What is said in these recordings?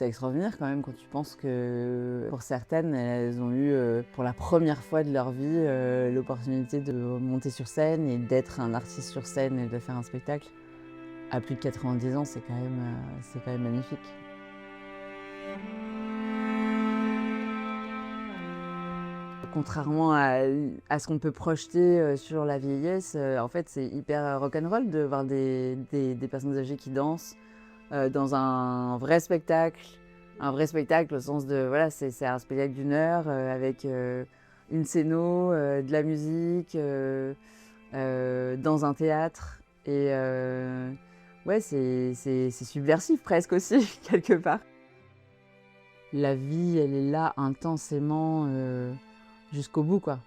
C'est extraordinaire quand même quand tu penses que pour certaines, elles ont eu pour la première fois de leur vie l'opportunité de monter sur scène et d'être un artiste sur scène et de faire un spectacle. À plus de 90 ans, c'est quand même magnifique. Contrairement à ce qu'on peut projeter sur la vieillesse, en fait, c'est hyper rock'n'roll de voir des personnes âgées qui dansent dans un vrai spectacle. Un vrai spectacle au sens de, voilà, c'est un spectacle d'une heure avec une scéno, de la musique, dans un théâtre. Et ouais, c'est subversif presque aussi, quelque part. La vie, elle est là intensément jusqu'au bout, quoi.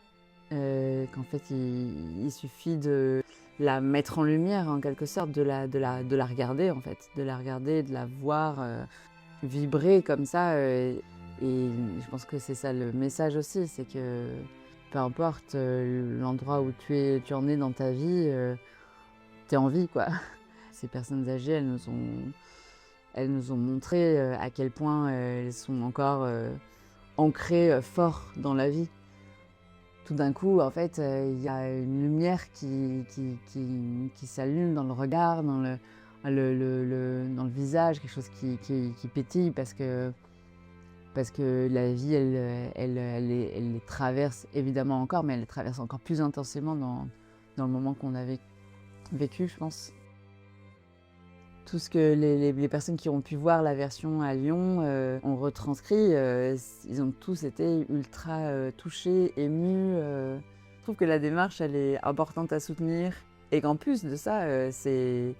Qu'en fait, il suffit de la mettre en lumière, en quelque sorte, de la regarder, en fait. De la regarder, de la voir vibrer comme ça. Et je pense que c'est ça le message aussi, c'est que peu importe l'endroit où tu en es dans ta vie, t'es en vie, quoi. Ces personnes âgées, elles nous ont montré à quel point elles sont encore ancrées fort dans la vie. Tout d'un coup, en fait, il y a une lumière qui s'allume dans le regard, dans le visage, quelque chose qui pétille parce que la vie, elle les traverse évidemment encore, mais elle les traverse encore plus intensément dans le moment qu'on a vécu, je pense. Tout ce que les personnes qui ont pu voir la version à Lyon ont retranscrit, ils ont tous été ultra touchés, émus. Je trouve que la démarche, elle est importante à soutenir et qu'en plus de ça, c'est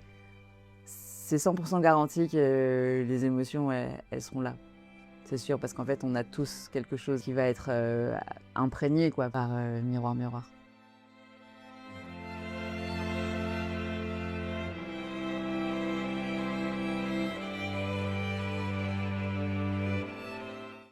100% garanti que les émotions, elles seront là. C'est sûr, parce qu'en fait, on a tous quelque chose qui va être imprégné quoi, par Miroir Miroir.